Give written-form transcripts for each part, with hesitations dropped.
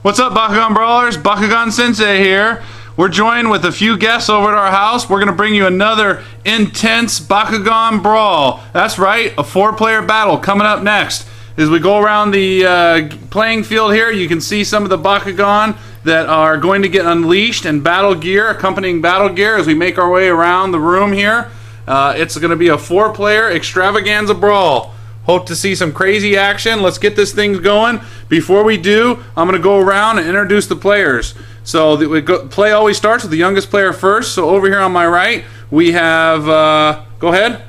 What's up, Bakugan Brawlers? Bakugan Sensei here. We're joined with a few guests over at our house. We're going to bring you another intense Bakugan Brawl. That's right, a 4-player battle coming up next. As we go around the playing field here, you can see some of the Bakugan that are going to get unleashed and battle gear, accompanying battle gear as we make our way around the room here. It's going to be a 4-player extravaganza brawl. Hope to see some crazy action. Let's get this thing going. Before we do, I'm going to go around and introduce the players. So play always starts with the youngest player first. So over here on my right, we have, go ahead.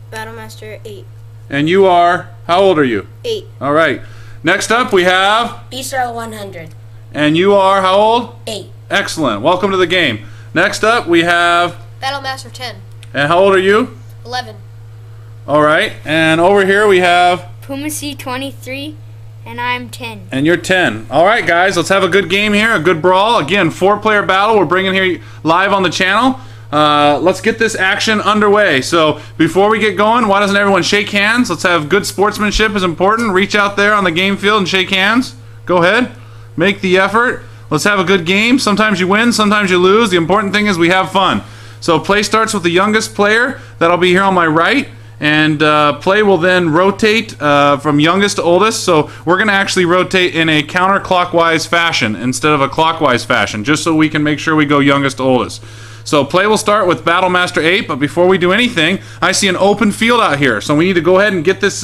Battlemaster 8. And you are, how old are you? 8. All right. Next up, we have? Israel 100. And you are how old? 8. Excellent. Welcome to the game. Next up, we have? Battlemaster 10. And how old are you? 11. All right. And over here, we have? Pumacy 23, and I'm 10. And you're 10. All right, guys, let's have a good game here, a good brawl. Again, 4-player battle. We're bringing here live on the channel. Let's get this action underway. So before we get going, why doesn't everyone shake hands? Let's have good sportsmanship is important. Reach out there on the game field and shake hands. Go ahead. Make the effort. Let's have a good game. Sometimes you win, sometimes you lose. The important thing is we have fun. So play starts with the youngest player. That'll be here on my right. And play will then rotate from youngest to oldest. So we're going to actually rotate in a counterclockwise fashion instead of a clockwise fashion, just so we can make sure we go youngest to oldest. So play will start with Battlemaster 8, but before we do anything, I see an open field out here. So we need to go ahead and get this,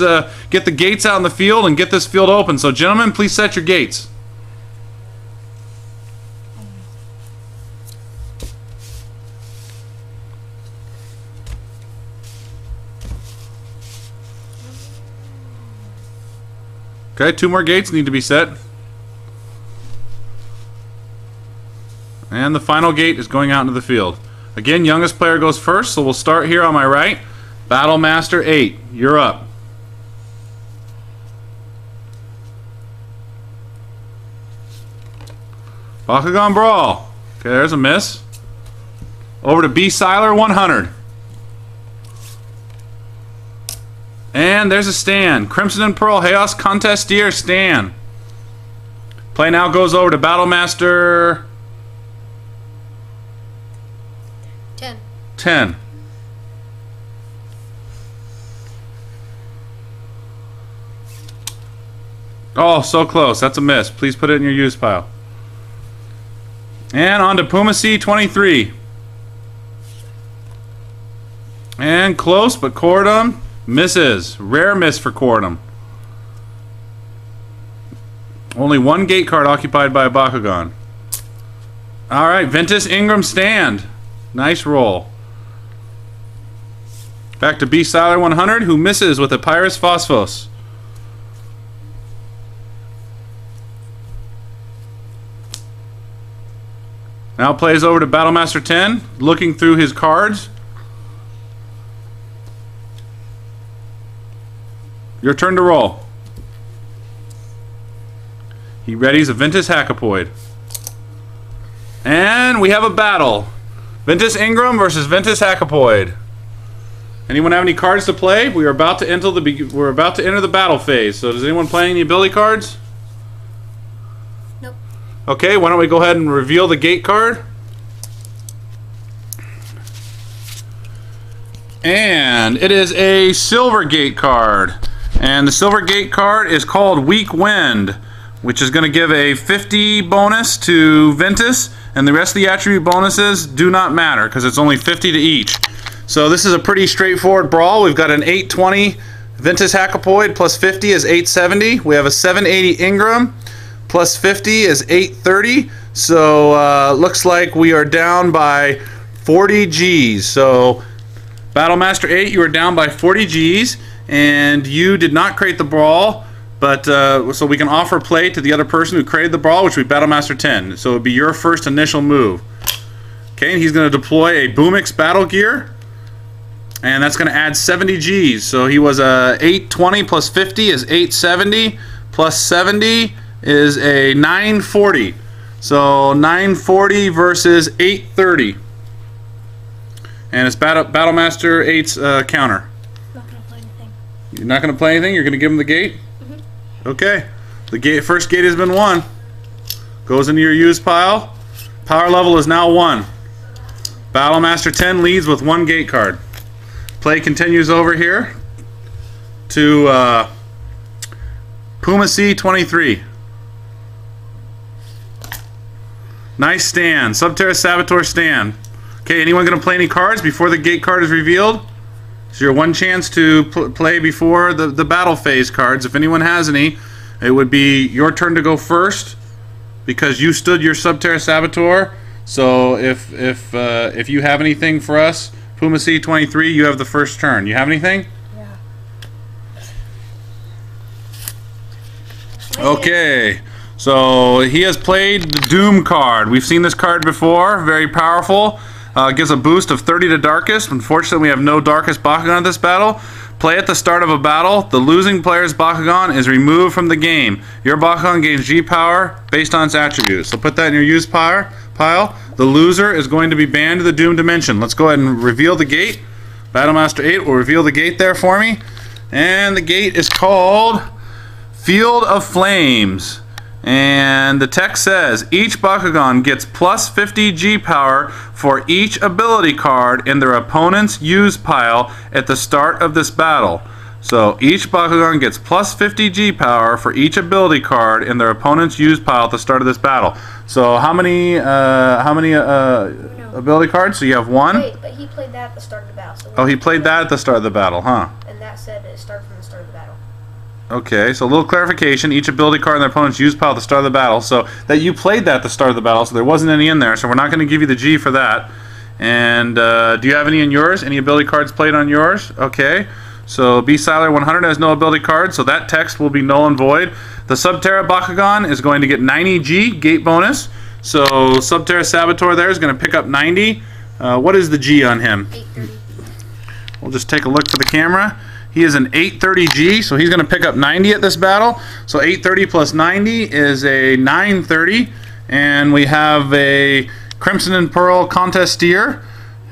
get the gates out in the field and get this field open. So gentlemen, please set your gates. Okay, 2 more gates need to be set. And the final gate is going out into the field. Again, youngest player goes first, so we'll start here on my right. Battlemaster 8, you're up. Bakugan Brawl. Okay, there's a miss. Over to B-Siler 100. And there's a Stan. Crimson and Pearl Chaos Contestier Stan. Play now goes over to Battlemaster 10. Oh, so close. That's a miss. Please put it in your use pile. And on to Pumacy 23. And close, but Cordum misses. Rare miss for Cordum. Only 1 gate card occupied by a Bakugan. Alright, Ventus Ingram Stand. Nice roll. Back to B-Siler 100, who misses with a Pyrus Phosphos. Now plays over to Battlemaster 10, looking through his cards. Your turn to roll. He readies a Ventus Hackapoid. And we have a battle. Ventus Ingram versus Ventus Hackapoid. Anyone have any cards to play? We're about to enter the battle phase. So does anyone play any ability cards? Nope. Okay, why don't we go ahead and reveal the gate card? And it is a silver gate card. And the silver gate card is called Weak Wind, which is going to give a 50 bonus to Ventus, and the rest of the attribute bonuses do not matter because it's only 50 to each. So this is a pretty straightforward brawl. We've got an 820 Ventus Hackapoid plus 50 is 870. We have a 780 Ingram plus 50 is 830. So looks like we are down by 40 Gs. So Battlemaster 8, you are down by 40 Gs, and you did not create the brawl. But so we can offer play to the other person who created the brawl, which would be Battlemaster 10. So it would be your first initial move. Okay, and he's going to deploy a Boomix Battle Gear, and that's going to add 70 Gs. So he was a 820 plus 50 is 870 plus 70 is a 940. So 940 versus 830, and it's Battlemaster 8's counter. Not gonna play anything. You're not going to play anything. You're going to give him the gate. Okay, the first gate has been won. Goes into your used pile. Power level is now 1. Battle Master 10 leads with 1 gate card. Play continues over here to Puma C 23. Nice stand. Subterra Saboteur stand. Okay, anyone going to play any cards before the gate card is revealed? It's your one chance to play before the battle phase cards. If anyone has any, it would be your turn to go first because you stood your Subterra Saboteur. So if you have anything for us, Puma C 23, you have the first turn. You have anything? Yeah. Okay. So he has played the Doom card. We've seen this card before. Very powerful. Gives a boost of 30 to Darkest. Unfortunately, we have no Darkest Bakugan in this battle. Play at the start of a battle. The losing player's Bakugan is removed from the game. Your Bakugan gains G power based on its attributes. So put that in your used pile. The loser is going to be banned to the Doom Dimension. Let's go ahead and reveal the gate. Battlemaster 8 will reveal the gate there for me. And the gate is called Field of Flames. And the text says, each Bakugan gets plus 50 G power for each ability card in their opponent's use pile at the start of this battle. So each Bakugan gets plus 50 G power for each ability card in their opponent's use pile at the start of this battle. So how many ability cards? So you have 1? Wait, but he played that at the start of the battle. So oh, he played that at the start of the battle, huh? And that said it started from the start of the battle. Okay, so a little clarification. Each ability card in their opponent's use pile at the start of the battle. So that you played that at the start of the battle, so there wasn't any in there. So we're not going to give you the G for that. And do you have any in yours? Any ability cards played on yours? Okay. So B-Siler 100 has no ability cards, so that text will be null and void. The Subterra Bakugan is going to get 90 G gate bonus. So Subterra Saboteur there is going to pick up 90. What is the G on him? 830. We'll just take a look for the camera. He is an 830 G, so he's going to pick up 90 at this battle. So 830 plus 90 is a 930. And we have a Crimson and Pearl Contesteer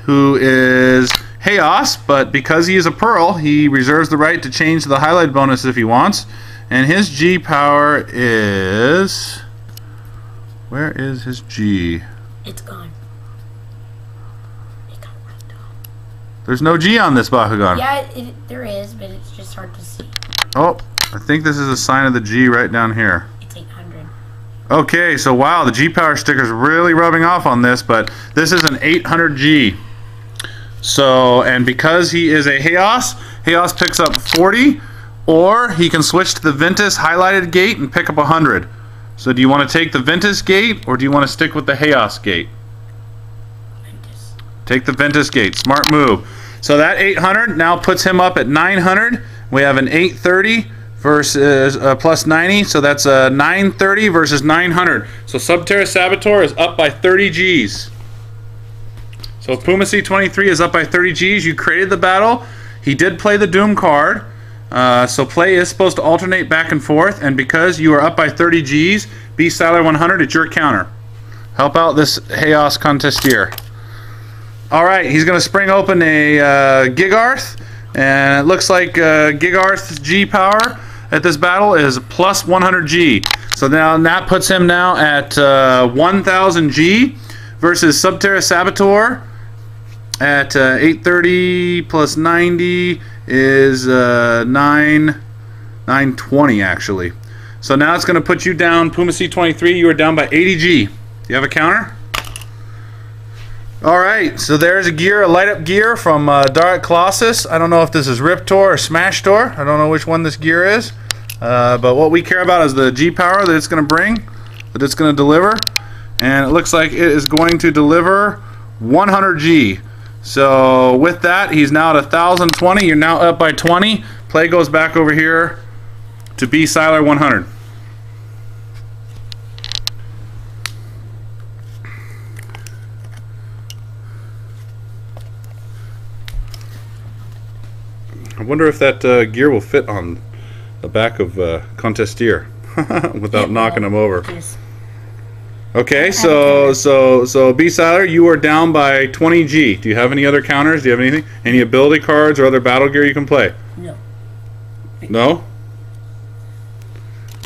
who is Chaos, but because he is a Pearl, he reserves the right to change the highlight bonus if he wants. And his G power is... Where is his G? It's gone. It got wiped off. There's no G on this Bakugan. Yeah, there is, but it's just hard to see. Oh, I think this is a sign of the G right down here. It's 800. Okay, so wow, the G power sticker is really rubbing off on this, but this is an 800 G. So, and because he is a Chaos picks up 40, or he can switch to the Ventus highlighted gate and pick up 100. So do you want to take the Ventus gate, or do you want to stick with the Chaos gate? Ventus. Take the Ventus gate. Smart move. So that 800 now puts him up at 900. We have an 830 versus plus 90, so that's a 930 versus 900. So Subterra Saboteur is up by 30 Gs. So Puma C23 is up by 30 Gs. You created the battle. He did play the Doom card. So play is supposed to alternate back and forth, and because you are up by 30 Gs, B-Styler 100, it's your counter. Help out this Chaos Contesteer. Alright, he's going to spring open a Gigarth, and it looks like Gigarth's G power at this battle is plus 100 G. So now that puts him now at 1000 G versus Subterra Saboteur at 830 plus 90 is 920 actually. So now it's going to put you down, Puma C23, you are down by 80 G. Do you have a counter? Alright, so there's a gear, a light up gear from Dark Colossus. I don't know if this is Rip Tor or Smash Tor. I don't know which one this gear is. But what we care about is the G power that it's going to bring, that it's going to deliver. And it looks like it is going to deliver 100 G. So with that, he's now at 1020. You're now up by 20. Play goes back over here to B-Siler 100. I wonder if that gear will fit on the back of Contesteer without knocking him over. Yes. Okay, so B-Siler, you are down by 20 G. Do you have any other counters? Do you have anything? Any ability cards or other battle gear you can play? No. No?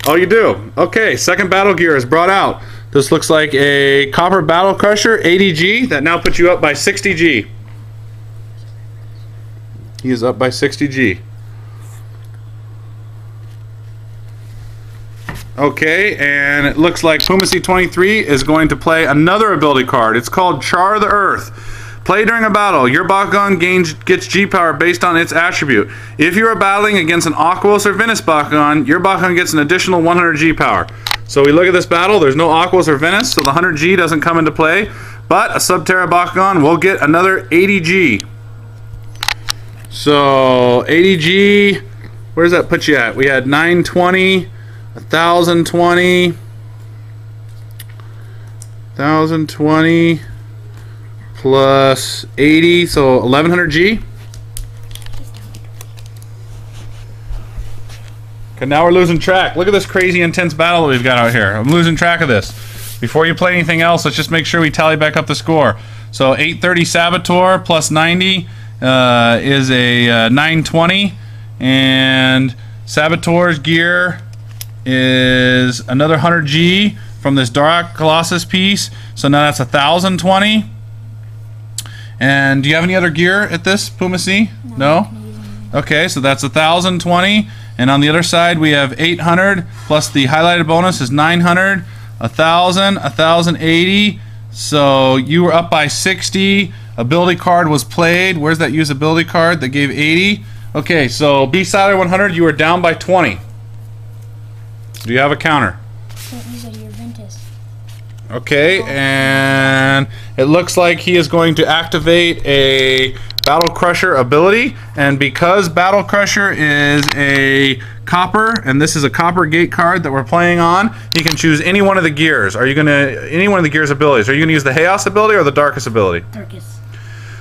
Oh, you do? Okay, second battle gear is brought out. This looks like a Copper Battle Crusher 80G that now puts you up by 60G. He is up by 60G. Okay, and it looks like Pumacy 23 is going to play another ability card. It's called Char the Earth. Play during a battle. Your Bakugan gets G power based on its attribute. If you are battling against an Aquos or Venus Bakugan, your Bakugan gets an additional 100 G power. So we look at this battle, there's no Aquos or Venus, so the 100 G doesn't come into play, but a Subterra Bakugan will get another 80 G. So 80 G, where does that put you at? We had 920, 1020, 1020 plus 80, so 1100 G. Okay, now we're losing track. Look at this crazy intense battle that we've got out here. I'm losing track of this. Before you play anything else, let's just make sure we tally back up the score. So 830 Saboteur plus 90 is a 920, and Saboteur's gear is another 100 G from this Dark Colossus piece, so now that's 1020. And do you have any other gear at this, Pumacy? No? Okay, so that's 1020, and on the other side we have 800 plus the highlighted bonus is 900, 1000, 1080. So you were up by 60. Ability card was played. Where's that use ability card that gave 80? Okay, so B-Siler 100, you were down by 20. Do you have a counter? Okay, and it looks like he is going to activate a Battle Crusher ability, and because Battle Crusher is a copper, and this is a copper gate card that we're playing on, he can choose any one of the gears. Are you gonna any one of the gears abilities? Are you gonna use the Chaos ability or the Darkest ability? Darkest.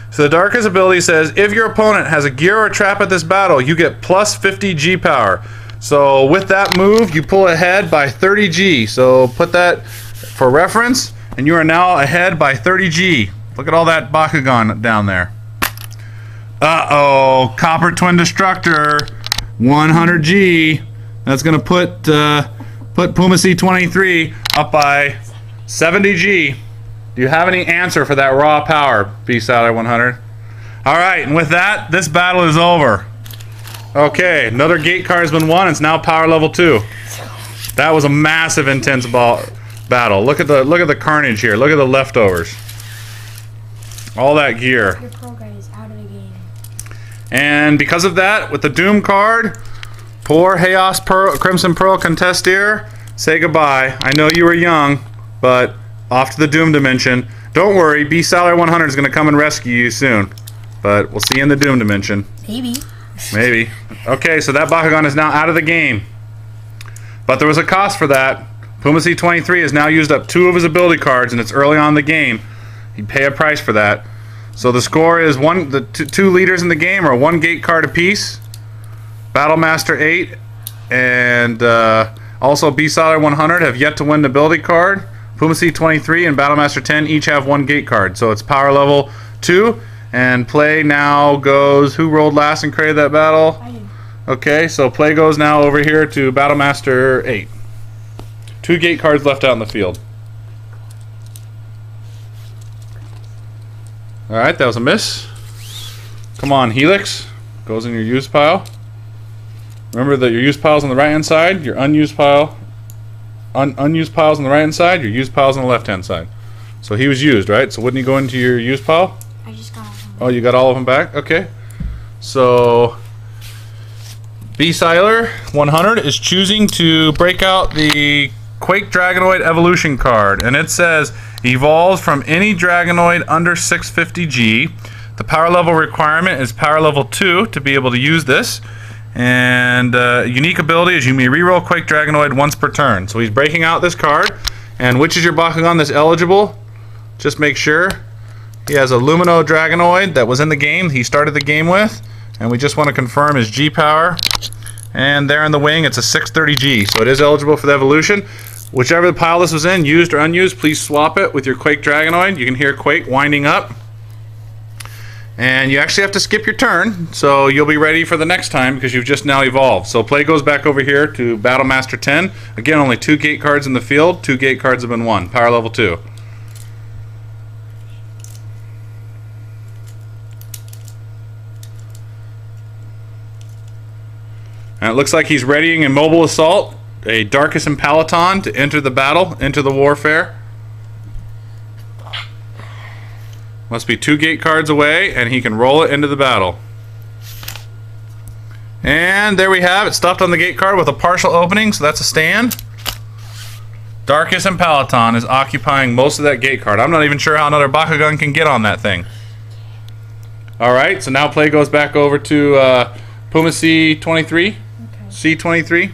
So the Darkest ability says if your opponent has a gear or trap at this battle, you get plus 50 G power. So with that move, you pull ahead by 30 G. So put that for reference, and you are now ahead by 30 G. Look at all that Bakugan down there. Uh-oh, Copper Twin Destructor, 100 G. That's gonna put Pumacy 23 up by 70 G. Do you have any answer for that raw power, B-Siler 100? All right, and with that, this battle is over. Okay, another gate card has been won. It's now power level 2. That was a massive, intense battle. Look at the carnage here. Look at the leftovers. All that gear. Your pro guy is out of the game. And because of that, with the Doom card, poor Chaos Crimson Pearl Contestier, say goodbye. I know you were young, but off to the Doom Dimension. Don't worry, B-Siler 100 is going to come and rescue you soon. But we'll see you in the Doom Dimension. Maybe. Maybe. Okay, so that Bakugan is now out of the game. But there was a cost for that. Pumacy 23 has now used up 2 of his ability cards, and it's early on in the game. He'd pay a price for that. So the score is the two leaders in the game are 1 gate card apiece. Battlemaster 8 and also B-Siler 100 have yet to win the ability card. Pumacy 23 and Battlemaster 10 each have 1 gate card. So it's power level 2. And play now goes... Who rolled last and created that battle? I did. Okay, so play goes now over here to Battlemaster 8. 2 gate cards left out in the field. Alright, that was a miss. Come on, Helix. Goes in your used pile. Remember that your used pile's on the right hand side, your unused pile... unused pile's on the right hand side, your used pile's on the left hand side. So he was used, right? So wouldn't he go into your used pile? I just got all of them. Oh, you got all of them back? Okay. So B-Siler 100 is choosing to break out the Quake Dragonoid Evolution card, and it says evolves from any Dragonoid under 650G. The power level requirement is power level 2 to be able to use this, and unique ability is you may reroll Quake Dragonoid once per turn. So he's breaking out this card, and which is your Bakugan that's eligible? Just make sure. He has a Lumino Dragonoid that was in the game, he started the game with, and we just want to confirm his G power. And there in the wing, it's a 630G, so it is eligible for the evolution. Whichever pile this was in, used or unused, please swap it with your Quake Dragonoid. You can hear Quake winding up. And you actually have to skip your turn, so you'll be ready for the next time because you've just now evolved. So play goes back over here to Battle Master 10. Again, only 2 gate cards in the field. 2 gate cards have been won. Power level 2. And it looks like he's readying a mobile assault, a Darkus and Peloton to enter the battle, enter the warfare. Must be 2 gate cards away, and he can roll it into the battle. And there we have it, stuffed on the gate card with a partial opening, so that's a stand. Darkus and Peloton is occupying most of that gate card. I'm not even sure how another Bakugan can get on that thing. Alright, so now play goes back over to Puma C23. Okay. C23.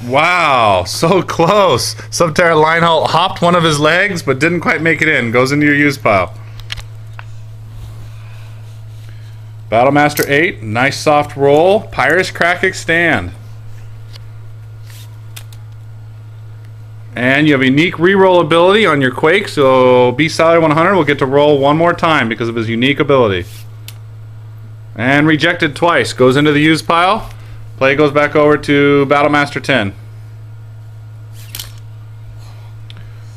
Wow, so close. Subterra Linehault hopped one of his legs, but didn't quite make it in. Goes into your use pile. Battlemaster 8, nice soft roll. Pyrus Krakic stand. And you have unique reroll ability on your Quake, so B Salary 100 will get to roll one more time because of his unique ability. And rejected twice. Goes into the use pile. Play goes back over to Battlemaster 10.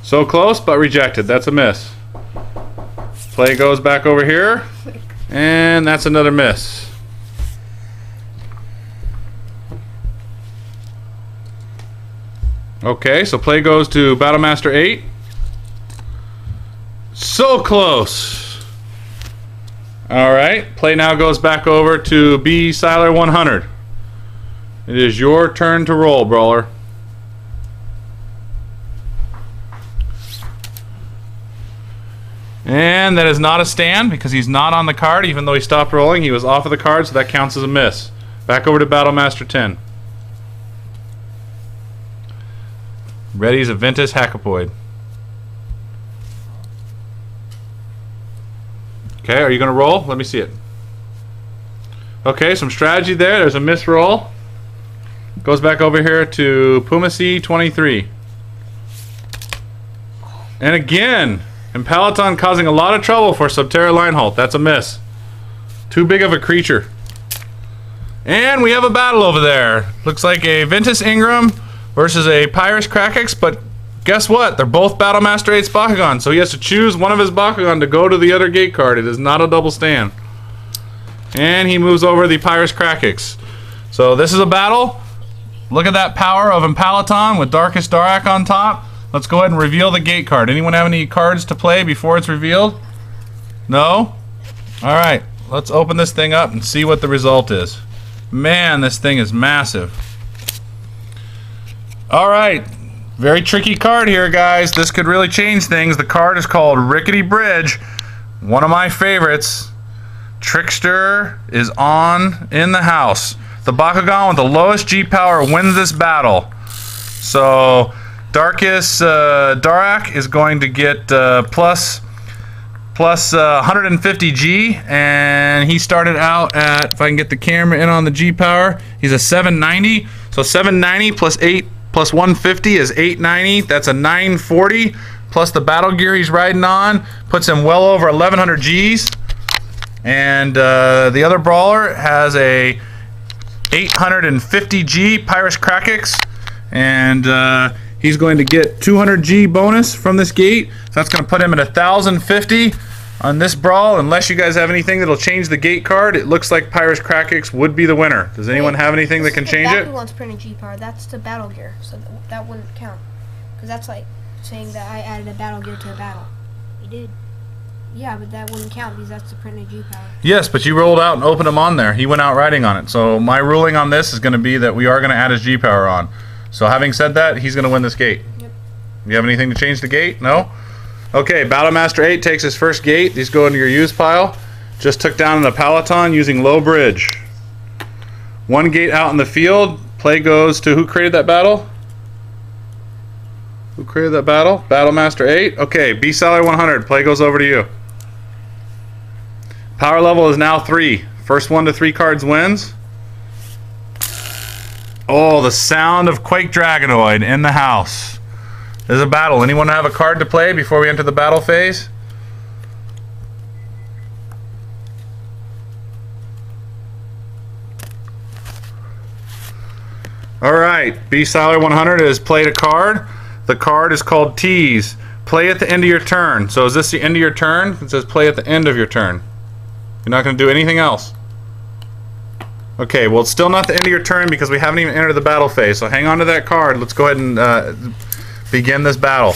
So close, but rejected. That's a miss. Play goes back over here. And that's another miss. Okay, so play goes to Battlemaster 8. So close. Alright, play now goes back over to B Siler 100. It is your turn to roll, Brawler. And that is not a stand because he's not on the card. Even though he stopped rolling, he was off of the card, so that counts as a miss. Back over to Battlemaster 10. Ready is a Ventus Hackapoid. Okay, are you going to roll? Let me see it. Okay, some strategy there. There's a miss roll. Goes back over here to Puma C23. And again, Peloton causing a lot of trouble for Subterra Linehault. That's a miss. Too big of a creature. And we have a battle over there. Looks like a Ventus Ingram versus a Pyrus Krakic, but guess what? They're both Battlemaster 8's Bakugan, so he has to choose one of his Bakugan to go to the other gate card. It is not a double stand. And he moves over the Pyrus Krakic. So this is a battle. Look at that power of Peloton with Darkus Darak on top. Let's go ahead and reveal the gate card. Anyone have any cards to play before it's revealed? No? Alright, let's open this thing up and see what the result is. Man, this thing is massive. Alright, very tricky card here, guys. This could really change things. The card is called Rickety Bridge. One of my favorites. Trickster is on in the house. The Bakugan with the lowest G power wins this battle. So Darkus Darak is going to get plus 150 G, and he started out at, if I can get the camera in on the G power, he's a 790. So 790 plus 8 plus 150 is 890. That's a 940. Plus the battle gear he's riding on puts him well over 1100 Gs. And the other brawler has a 850 G Pyrus Krakic, and he's going to get 200 G bonus from this gate. So that's going to put him at 1050 on this brawl. Unless you guys have anything that'll change the gate card, it looks like Pyrus Krakic would be the winner. Does anyone have anything that can change it? Bakugan's printed G power. That's the battle gear, so that wouldn't count. Because that's like saying that I added a battle gear to a battle. You did. Yeah, but that wouldn't count because that's the printed G power. Yes, but you rolled out and opened him on there. He went out riding on it. So my ruling on this is going to be that we are going to add his G power on. So having said that, he's going to win this gate. Yep. You have anything to change the gate? No? Okay, Battlemaster 8 takes his first gate. These go into your use pile. Just took down a Peloton using low bridge. One gate out in the field. Play goes to who created that battle? Who created that battle? Battlemaster 8. Okay, B Salary 100. Play goes over to you. Power level is now 3. First 1 to 3 cards wins. Oh, the sound of Quake Dragonoid in the house. There's a battle. Anyone have a card to play before we enter the battle phase? Alright, B-Siler 100 is played a card. The card is called Tease. Play at the end of your turn. So is this the end of your turn? It says play at the end of your turn. You're not going to do anything else. Okay, well it's still not the end of your turn because we haven't even entered the battle phase. So hang on to that card. Let's go ahead and begin this battle.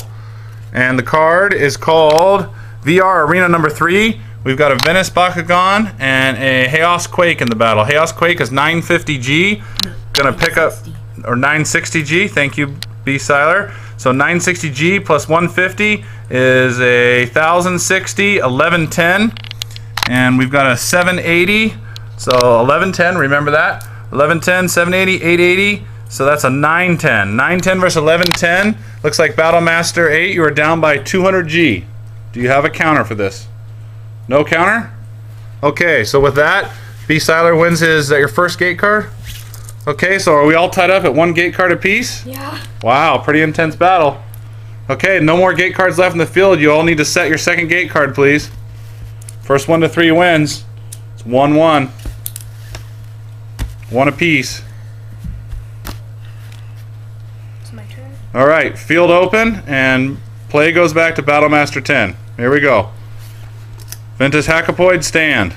And the card is called VR Arena number 3. We've got a Venus Bakugan and a Chaos Quake in the battle. Chaos Quake is 950G. Gonna pick up, or 960G. Thank you, B-Siler. So 960G plus 150 is a 1060, 1110. And we've got a 780. So 1110, remember that. 1110, 780, 880. So that's a 910. 910 versus 1110. Looks like Battlemaster 8, you are down by 200G. Do you have a counter for this? No counter? Okay, so with that, B-Siler wins his your first gate card. Okay, so are we all tied up at 1 gate card apiece? Yeah. Wow, pretty intense battle. Okay, no more gate cards left in the field. You all need to set your second gate card, please. First 1 to 3 wins. It's 1-1. 1 apiece. It's my turn. Alright, field open, and play goes back to Battlemaster 10. Here we go. Ventus Hackapoid, stand.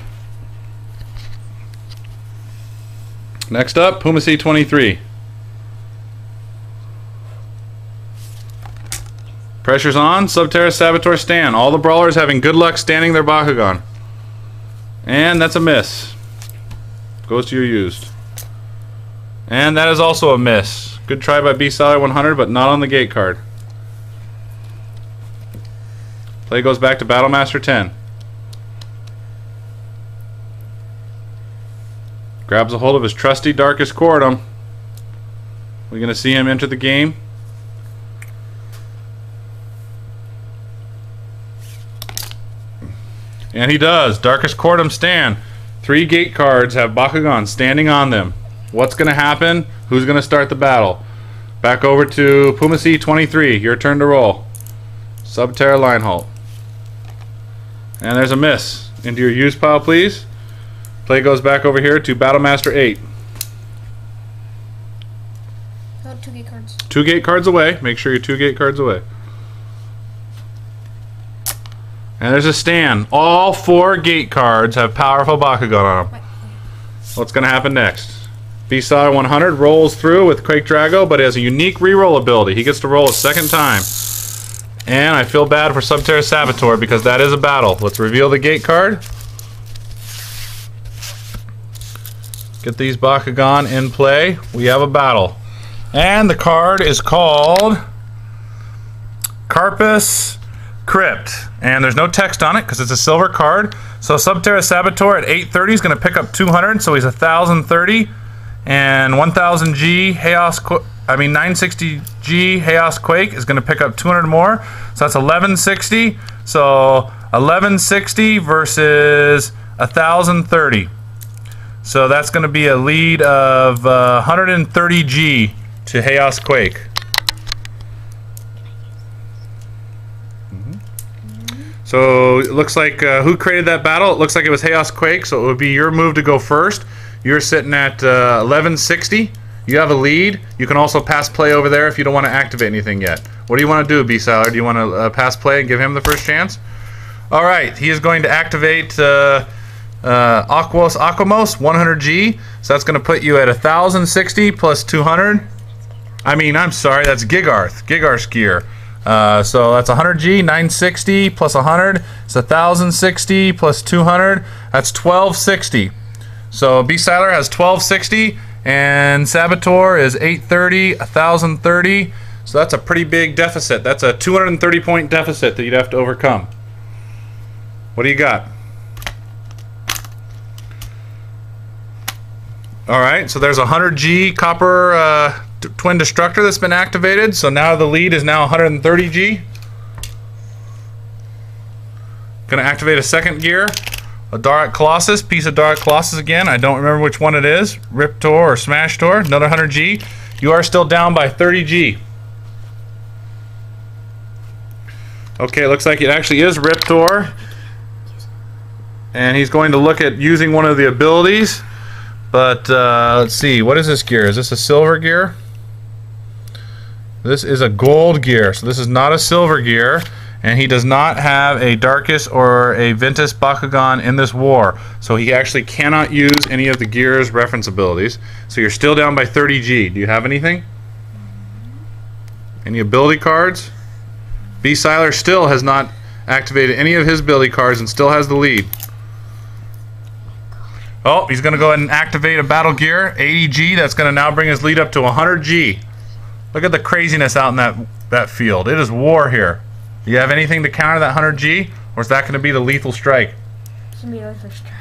Next up, Puma C23. Pressure's on. Subterra Saboteur, stand. All the brawlers having good luck standing their Bakugan. And that's a miss. Goes to your used. And that is also a miss. Good try by B-Siler 100, but not on the gate card. Play goes back to Battlemaster 10. Grabs a hold of his trusty Darkest Corridum. We're going to see him enter the game. And he does. Darkest Corridum stand. 3 gate cards have Bakugan standing on them. What's going to happen? Who's going to start the battle? Back over to Puma C23. Your turn to roll. Subterra line halt. And there's a miss. Into your use pile, please. Play goes back over here to Battlemaster 8. Oh, 2 gate cards. 2 gate cards away. Make sure you're 2 gate cards away. And there's a stand. All 4 gate cards have powerful Bakugan on them. What's going to happen next? B-Siler 100 rolls through with Quake Drago, but he has a unique reroll ability. He gets to roll a second time. And I feel bad for Subterra Saboteur because that is a battle. Let's reveal the gate card. Get these Bakugan in play. We have a battle. And the card is called Carpus Crypt. And there's no text on it because it's a silver card. So Subterra Saboteur at 830 is going to pick up 200, so he's 1030. And 1000G 960G Chaos Quake is going to pick up 200 more. So that's 1160. So 1160 versus 1030. So that's going to be a lead of 130G to Chaos Quake. So it looks like who created that battle? It looks like it was Chaos Quake, so it would be your move to go first. You're sitting at 1160. You have a lead. You can also pass play over there if you don't want to activate anything yet. What do you want to do, B-Siler? Do you want to pass play and give him the first chance? All right, he is going to activate Aquamos 100G. So that's going to put you at 1060 plus 200. I'm sorry, that's Gigarth's gear. So that's 100G, 960 plus 100. It's 1060 plus 200. That's 1260. So B-Siler has 1260, and Saboteur is 830, 1030. So that's a pretty big deficit. That's a 230 point deficit that you'd have to overcome. What do you got? Alright, so there's a 100G copper twin destructor that's been activated. So now the lead is now 130G. Gonna activate a second gear. A Dark Colossus, piece of Dark Colossus again. I don't remember which one it is. Riptor or Smash Tor, another 100G. You are still down by 30G. Okay, looks like it actually is Riptor. And he's going to look at using one of the abilities. But let's see, what is this gear? Is this a silver gear? This is a gold gear, so this is not a silver gear, and he does not have a Darkus or a Ventus Bakugan in this war, so he actually cannot use any of the gear's reference abilities. So you're still down by 30G. Do you have anything? Any ability cards? B. Siler still has not activated any of his ability cards and still has the lead. Oh, he's going to go ahead and activate a battle gear, 80G. That's going to now bring his lead up to 100G. Look at the craziness out in that field. It is war here. Do you have anything to counter that 100G? Or is that going to be the lethal strike? It's going to be a lethal strike.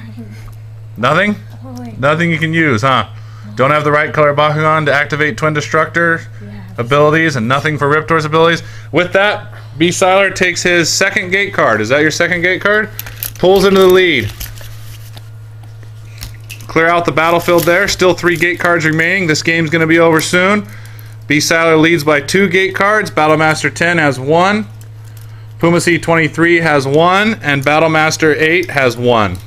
Nothing? Oh, Nothing you can use, huh? Don't have the right color Bakugan to activate Twin Destructor abilities and nothing for Riptor's abilities. With that, B. Siler takes his second gate card. Is that your second gate card? Pulls into the lead. Clear out the battlefield there. Still 3 gate cards remaining. This game's going to be over soon. B. Siler leads by 2 gate cards. Battlemaster 10 has 1. Puma C23 has 1. And Battlemaster 8 has 1.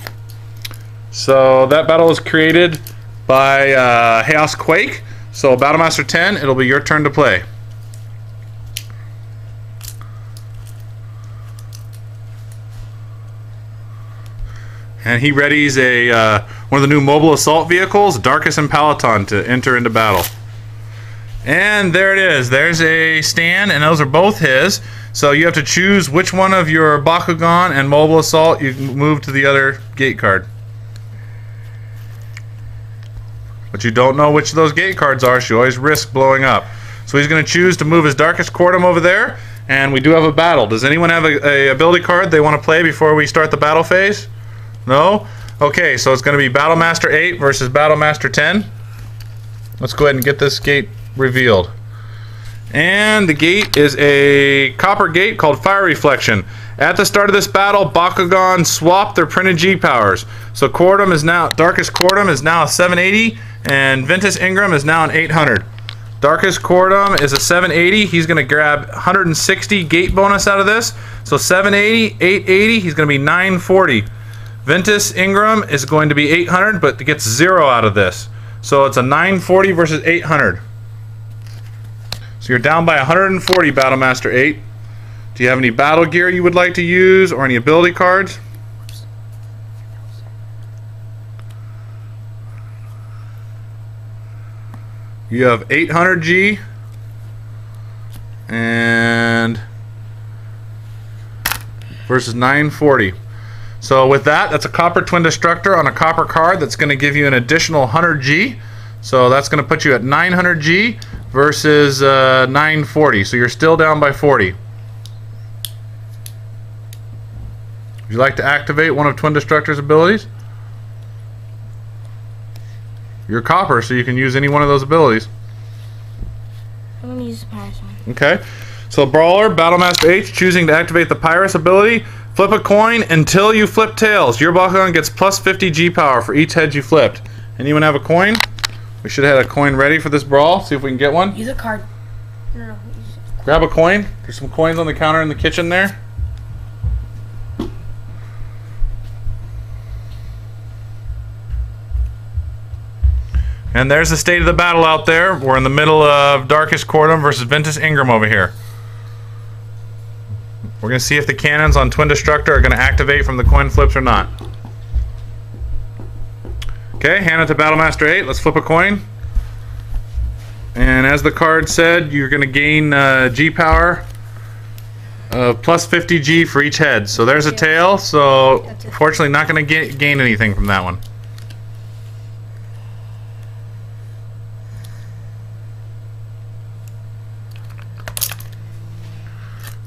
So that battle was created by Chaos Quake. So Battlemaster 10, it'll be your turn to play. And he readies a one of the new mobile assault vehicles, Darkus and Peloton, to enter into battle. And there it is. There's a stand, and those are both his. So you have to choose which one of your Bakugan and mobile assault you move to the other gate card. But you don't know which of those gate cards are, so you always risk blowing up. So he's going to choose to move his Darkus Cordum over there, and we do have a battle. Does anyone have a ability card they want to play before we start the battle phase? No? Okay, so it's going to be Battlemaster 8 versus Battlemaster 10. Let's go ahead and get this gate revealed. And the gate is a copper gate called Fire Reflection. At the start of this battle, Bakugan swap their printed G powers. So Cordum is now, Darkus Cordum is now a 780, and Ventus Ingram is now an 800. Darkus Cordum is a 780. He's going to grab 160 gate bonus out of this. So 780, 880, he's going to be 940. Ventus Ingram is going to be 800, but gets 0 out of this. So it's a 940 versus 800. So you're down by 140, Battlemaster 8. Do you have any battle gear you would like to use or any ability cards? You have 800G and versus 940. So with that, that's a copper twin destructor on a copper card that's going to give you an additional 100G. So that's going to put you at 900G versus 940. So you're still down by 40. Would you like to activate one of Twin Destructor's abilities? You're copper, so you can use any one of those abilities. I'm going to use the Pyrus one. Okay. So Brawler, Battlemaster H, choosing to activate the Pyrus ability. Flip a coin until you flip tails. Your Bakugan gets plus 50 G power for each head you flipped. Anyone have a coin? We should have had a coin ready for this brawl. See if we can get one. Use a card. No. Grab a coin. There's some coins on the counter in the kitchen there. And there's the state of the battle out there. We're in the middle of Darkus Cordum versus Ventus Ingram over here. We're going to see if the cannons on Twin Destructor are going to activate from the coin flips or not. Okay, hand it to Battlemaster 8. Let's flip a coin. And as the card said, you're going to gain G power plus 50 G for each head. So there's a tail. So fortunately not going to gain anything from that one.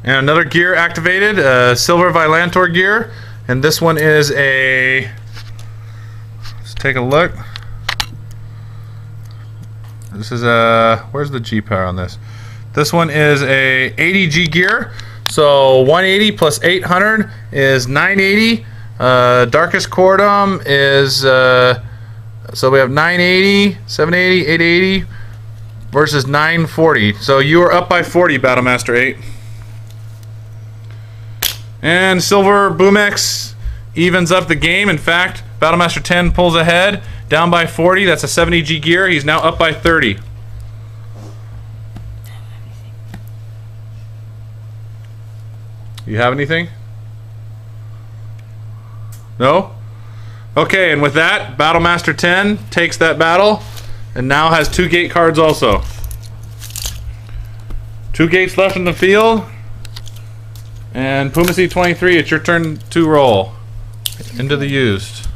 And another gear activated, Silver Vilantor gear. And this one is a... Let's take a look. This is a... Where's the G power on this? This one is a 80G gear. So 180 plus 800 is 980. Darkus Cordum is... so we have 980, 780, 880 versus 940. So you are up by 40, Battlemaster 8. And Silver Boomex evens up the game. In fact, Battlemaster 10 pulls ahead, down by 40. That's a 70G gear. He's now up by 30. You have anything? No? Okay, and with that, Battlemaster 10 takes that battle and now has 2 gate cards also. 2 gates left in the field. And Pumacy 23, it's your turn to roll into the used.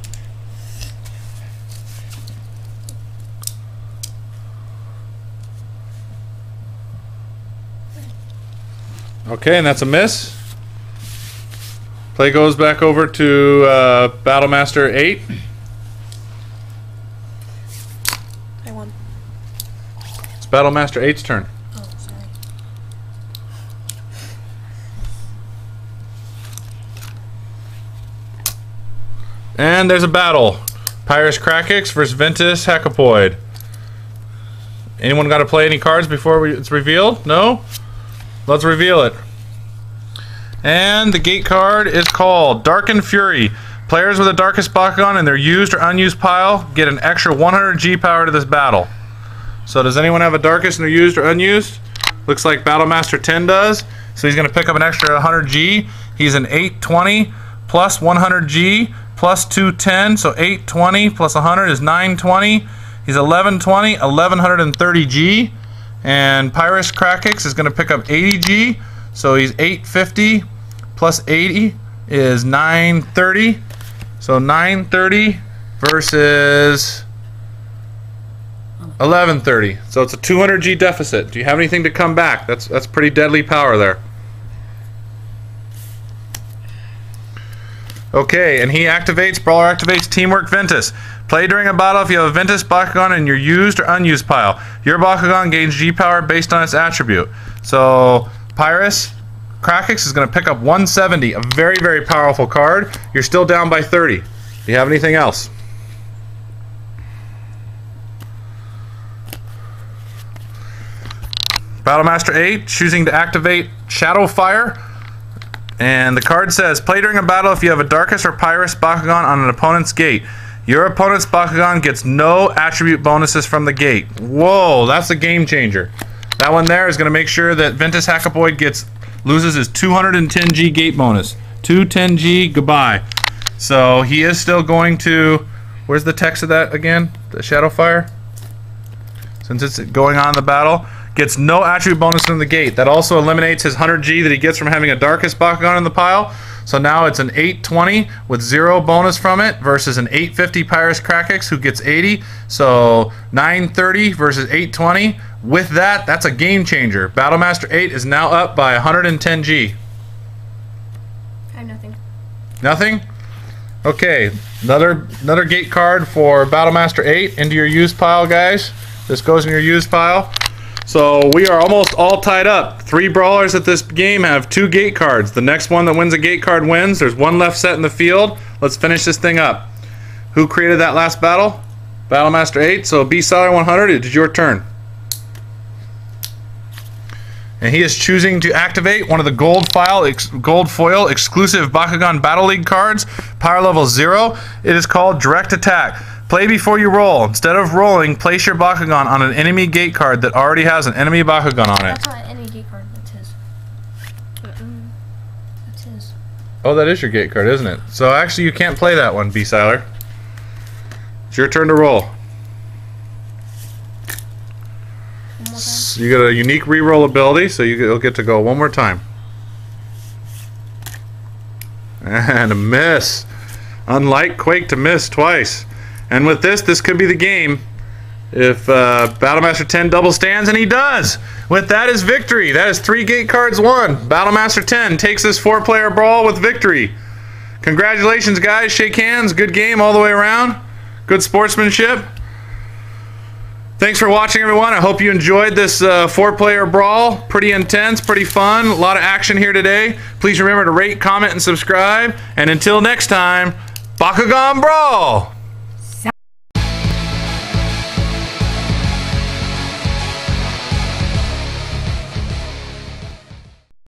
Okay, and that's a miss. Play goes back over to Battlemaster 8. I won. It's Battlemaster 8's turn. Oh, sorry. And there's a battle. Pyrus Krakix versus Ventus Hackapoid. Anyone got to play any cards before it's revealed? No? Let's reveal it. And the gate card is called Darkened Fury. Players with the Darkest Bakugan in their used or unused pile get an extra 100 G power to this battle. So does anyone have a Darkest in their used or unused? Looks like Battlemaster 10 does. So he's going to pick up an extra 100 G. He's an 820 plus 100 G plus 210. So 820 plus 100 is 920. He's 1120, 1130 G. And Pyrus Krakix is going to pick up 80 G. So he's 850 plus 80 is 930. So 930 versus 1130. So it's a 200 G deficit. Do you have anything to come back? That's pretty deadly power there. Okay, and he activates, Brawler activates Teamwork Ventus. Play during a battle if you have a Ventus Bakugan in your used or unused pile. Your Bakugan gains G power based on its attribute. So Pyrus Krakix is going to pick up 170, a very, very powerful card. You're still down by 30. Do you have anything else? Battlemaster 8 choosing to activate Shadow Fire. And the card says, play during a battle if you have a Darkest or Pyrus Bakugan on an opponent's gate. Your opponent's Bakugan gets no attribute bonuses from the gate. Whoa, that's a game changer. That one there is going to make sure that Ventus Hackapoid loses his 210 G gate bonus. 210 G, goodbye. So he is still going to... Where's the text of that again? The Shadow Fire? Since it's going on in the battle. Gets no attribute bonus from the gate. That also eliminates his 100 G that he gets from having a Darkest Bakugan in the pile. So now it's an 820 with 0 bonus from it versus an 850 Pyrus Krakix who gets 80. So 930 versus 820. With that, that's a game changer. Battlemaster 8 is now up by 110 G. I have nothing. Nothing? Okay, another gate card for Battlemaster 8 into your used pile, guys. This goes in your used pile. So we are almost all tied up. 3 brawlers at this game have 2 gate cards. The next one that wins a gate card wins. There's 1 left set in the field. Let's finish this thing up. Who created that last battle? Battlemaster 8. So B-Seller 100, it is your turn. And he is choosing to activate one of the gold foil exclusive Bakugan Battle League cards. Power level 0. It is called Direct Attack. Play before you roll. Instead of rolling, place your Bakugan on an enemy gate card that already has an enemy Bakugan on it. That's not any gate card. That's his. That's his. Oh, that is your gate card, isn't it? So actually, you can't play that one, B-Siler. It's your turn to roll. One more time. So you get a unique reroll ability, so you'll get to go one more time. And a miss. Unlike Quake to miss twice. And with this could be the game if Battlemaster 10 double stands, and he does. With that is victory. That is 3 gate cards won. Battlemaster 10 takes this 4-player brawl with victory. Congratulations, guys. Shake hands. Good game all the way around. Good sportsmanship. Thanks for watching, everyone. I hope you enjoyed this 4-player brawl. Pretty intense, pretty fun. A lot of action here today. Please remember to rate, comment, and subscribe. And until next time, Bakugan Brawl!